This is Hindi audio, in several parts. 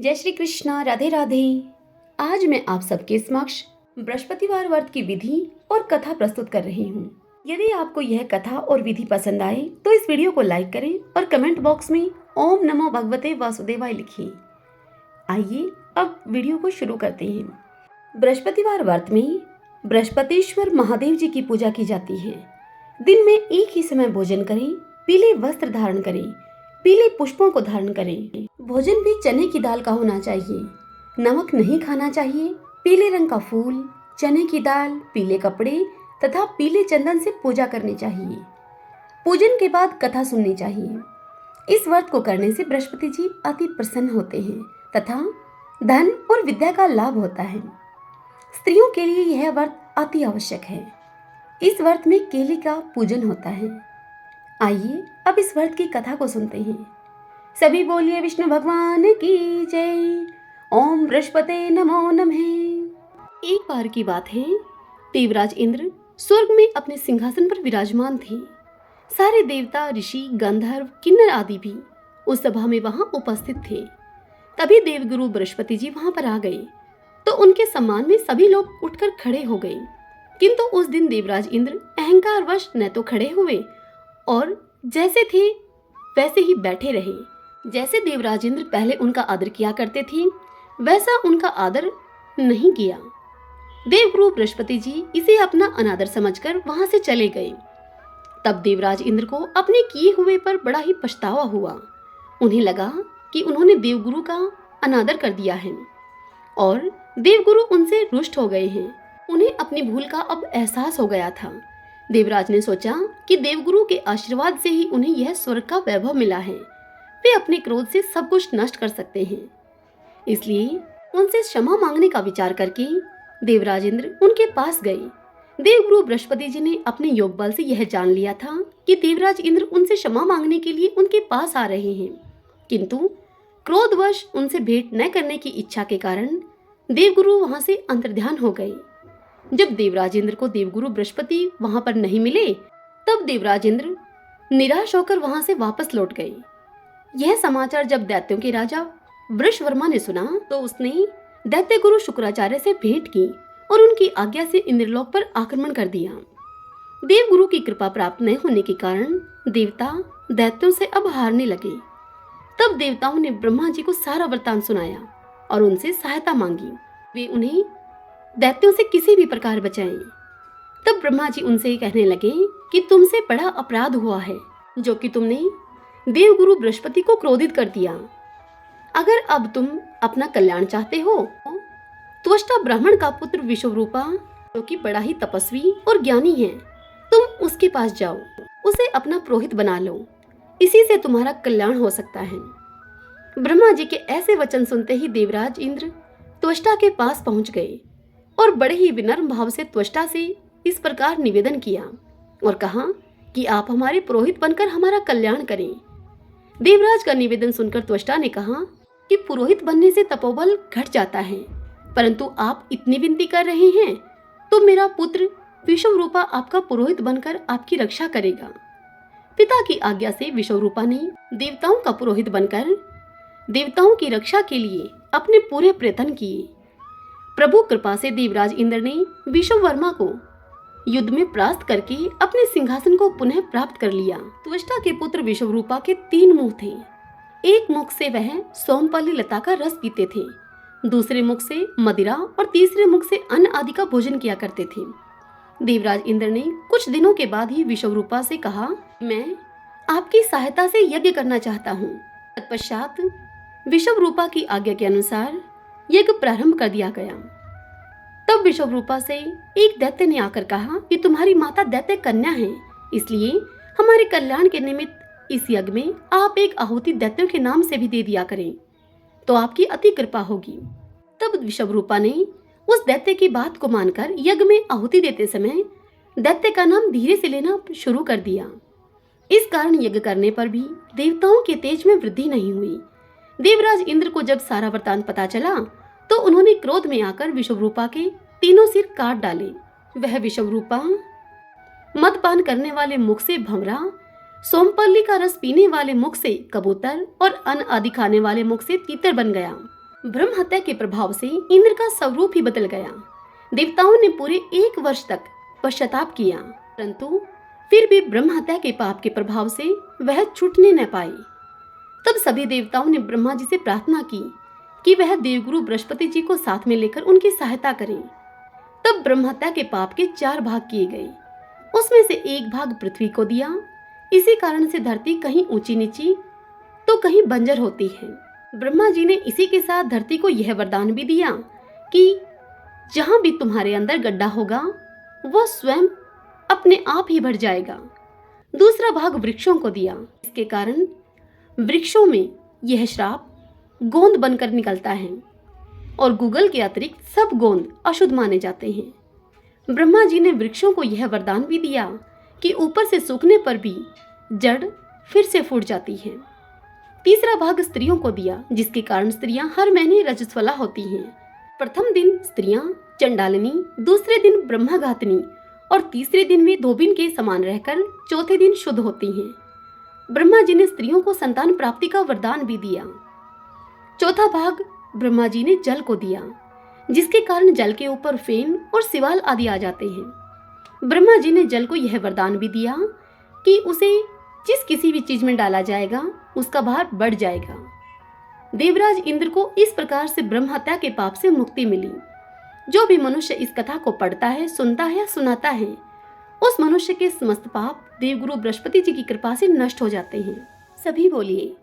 जय श्री कृष्णा, राधे राधे। आज मैं आप सबके समक्ष बृहस्पतिवार व्रत की विधि और कथा प्रस्तुत कर रही हूँ। यदि आपको यह कथा और विधि पसंद आए तो इस वीडियो को लाइक करें और कमेंट बॉक्स में ओम नमो भगवते वासुदेवाय लिखिए। आइए अब वीडियो को शुरू करते हैं। बृहस्पतिवार व्रत में बृहस्पतिश्वर महादेव जी की पूजा की जाती है। दिन में एक ही समय भोजन करें, पीले वस्त्र धारण करें, पीले पुष्पों को धारण करें। भोजन भी चने की दाल का होना चाहिए, नमक नहीं खाना चाहिए। पीले रंग का फूल, चने की दाल, पीले कपड़े तथा पीले चंदन से पूजा करनी चाहिए। पूजन के बाद कथा सुननी चाहिए। इस व्रत को करने से बृहस्पति जी अति प्रसन्न होते हैं तथा धन और विद्या का लाभ होता है। स्त्रियों के लिए यह व्रत अति आवश्यक है। इस व्रत में केले का पूजन होता है। आइए अब इस व्रत की कथा को सुनते हैं। सभी बोलिए विष्णु भगवान की जय। ओम बृहस्पते नमो नमः। एक बार की बात है, देवराज इंद्र स्वर्ग में अपने सिंहासन पर विराजमान थे। सारे देवता, ऋषि, गंधर्व, किन्नर आदि भी उस सभा में वहां उपस्थित थे। तभी देवगुरु बृहस्पति जी वहां पर आ गए तो उनके सम्मान में सभी लोग उठकर खड़े हो गए। किंतु उस दिन देवराज इंद्र अहंकारवश न तो खड़े हुए और जैसे थे वैसे ही बैठे रहे। जैसे देवराज इंद्र पहले उनका आदर किया करते थे वैसा उनका आदर नहीं किया। देवगुरु बृहस्पति जी इसे अपना अनादर समझकर वहां से चले गए। तब देवराज इंद्र को अपने किए हुए पर बड़ा ही पछतावा हुआ। उन्हें लगा कि उन्होंने देवगुरु का अनादर कर दिया है और देवगुरु उनसे रुष्ट हो गए हैं। उन्हें अपनी भूल का अब एहसास हो गया था। देवराज ने सोचा कि देवगुरु के आशीर्वाद से ही उन्हें यह स्वर्ग का वैभव मिला है। वे अपने क्रोध से सब कुछ नष्ट कर सकते हैं। इसलिए उनसे क्षमा मांगने का विचार करके देवराज इंद्र उनके पास गए। देवगुरु बृहस्पति जी ने अपने योग बल से यह जान लिया था कि देवराज इंद्र उनसे क्षमा मांगने के लिए उनके पास आ रहे हैं, किंतु क्रोधवश उनसे भेंट न करने की इच्छा के कारण देवगुरु वहां से अंतर्ध्यान हो गए। जब देवराज इंद्र को देवगुरु बृहस्पति वहां पर नहीं मिले तब देवराज इंद्र निराश होकर वहां से वापस लौट गए। यह समाचार जब दैत्यों के राजा वृषवर्मा ने सुना तो उसने दैत्य गुरु शुक्राचार्य से भेंट की और उनकी आज्ञा से इंद्रलोक पर आक्रमण कर दिया। देवगुरु की कृपा प्राप्त न होने के कारण देवता दैत्यों से अब हारने लगे। तब देवताओं ने ब्रह्मा जी को सारा वृतांत सुनाया और उनसे सहायता मांगी। वे उन्हें दैत्यों से किसी भी प्रकार बचाएं। तब ब्रह्मा जी उनसे कहने लगे कि तुमसे बड़ा अपराध हुआ है जो कि तुमने देवगुरु बृहस्पति को क्रोधित कर दिया। अगर अब तुम अपना कल्याण चाहते हो तो त्वष्टा ब्राह्मण का पुत्र विश्वरूपा, जो कि बड़ा ही तपस्वी और ज्ञानी है, तुम उसके पास जाओ, उसे अपना पुरोहित बना लो। इसी से तुम्हारा कल्याण हो सकता है। ब्रह्मा जी के ऐसे वचन सुनते ही देवराज इंद्र त्वष्टा के पास पहुंच गए और बड़े ही विनम्र भाव से त्वष्टा से इस प्रकार निवेदन किया और कहा कि आप हमारे पुरोहित बनकर हमारा कल्याण करें। देवराज का निवेदन सुनकर त्वष्टा ने कहा कि पुरोहित बनने से तपोबल घट जाता है, परंतु आप इतनी विनती कर रहे हैं तो मेरा पुत्र विश्वरूपा आपका पुरोहित बनकर आपकी रक्षा करेगा। पिता की आज्ञा से विश्वरूपा ने देवताओं का पुरोहित बनकर देवताओं की रक्षा के लिए अपने पूरे प्रयत्न किए। प्रभु कृपा से देवराज इंद्र ने विश्ववर्मा को युद्ध में परास्त करके अपने सिंहासन को पुनः प्राप्त कर लिया। त्वष्टा के पुत्र विश्वरूपा के 3 मुख थे। एक मुख से वह सोमपल्ली लता का रस पीते थे, दूसरे मुख से मदिरा और तीसरे मुख से अन्न आदि का भोजन किया करते थे। देवराज इंद्र ने कुछ दिनों के बाद ही विश्वरूपा से कहा, मैं आपकी सहायता से यज्ञ करना चाहता हूँ। तत्पश्चात विश्वरूपा की आज्ञा के अनुसार यज्ञ प्रारंभ कर दिया गया। तब विश्वरूपा से एक दैत्य ने आकर कहा कि तुम्हारी माता दैत्य कन्या है, इसलिए हमारे कल्याण के निमित्त इस यज्ञ में आप एक आहुति दैत्यों के नाम से भी दे दिया करें तो आपकी अति कृपा होगी। तब विश्वरूपा ने उस दैत्य की बात को मानकर यज्ञ में आहुति देते समय दैत्य का नाम धीरे से लेना शुरू कर दिया। इस कारण यज्ञ करने पर भी देवताओं के तेज में वृद्धि नहीं हुई। देवराज इंद्र को जब सारा वृतांत पता चला तो उन्होंने क्रोध में आकर विश्वरूपा के 3 सिर काट डाले। वह विश्वरूपा मदपान करने वाले मुख से भंवरा, सोमपल्ली का रस पीने वाले मुख से कबूतर और अन्न आदि खाने वाले मुख से तीतर बन गया। ब्रह्म हत्या के प्रभाव से इंद्र का स्वरूप ही बदल गया। देवताओं ने पूरे 1 वर्ष तक पश्चाताप किया, परंतु फिर भी ब्रह्म हत्या के पाप के प्रभाव से वह छूटने न पाए। तब सभी देवताओं ने ब्रह्मा जी से प्रार्थना की कि वह देवगुरु बृहस्पति जी को साथ में लेकर उनकी सहायता करें। तब ब्रह्म हत्या के पाप के 4 भाग किए गए। उसमें से 1 भाग पृथ्वी को दिया। इसी कारण से धरती कहीं ऊंची नीची तो कहीं बंजर होती है। ब्रह्मा जी ने इसी के साथ धरती को यह वरदान भी दिया कि जहां भी तुम्हारे अंदर गड्ढा होगा वो स्वयं अपने आप ही भर जाएगा। दूसरा भाग वृक्षों को दिया। इसके कारण वृक्षों में यह श्राप गोंद बनकर निकलता है और गूगल के अतिरिक्त सब गोंद अशुद्ध माने जाते हैं। ब्रह्मा जी ने वृक्षों को यह वरदान भी दिया कि ऊपर से सूखने पर भी जड़ फिर से फूट जाती है। तीसरा भाग स्त्रियों को दिया, जिसके कारण स्त्रियां हर महीने रजस्वला होती हैं। प्रथम दिन स्त्रियां चंडालिनी, दूसरे दिन ब्रह्मघातिनी और तीसरे दिन वे धोबिन के समान रहकर चौथे दिन शुद्ध होती हैं। ब्रह्मा जी ने स्त्रियों को संतान प्राप्ति का वरदान भी दिया। चौथा भाग ब्रह्मा जी ने जल को दिया, जिसके कारण जल के ऊपर फेन और सिवाल आदि आ जाते हैं। ब्रह्मा जी ने जल को यह वरदान भी दिया कि उसे जिस किसी भी चीज में डाला जाएगा उसका भार बढ़ जाएगा। देवराज इंद्र को इस प्रकार से ब्रह्म हत्या के पाप से मुक्ति मिली। जो भी मनुष्य इस कथा को पढ़ता है, सुनता है या सुनाता है, उस मनुष्य के समस्त पाप देवगुरु बृहस्पति जी की कृपा से नष्ट हो जाते हैं। सभी बोलिए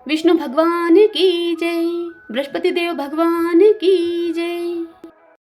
विष्णु भगवान की जय, बृहस्पति देव भगवान की जय।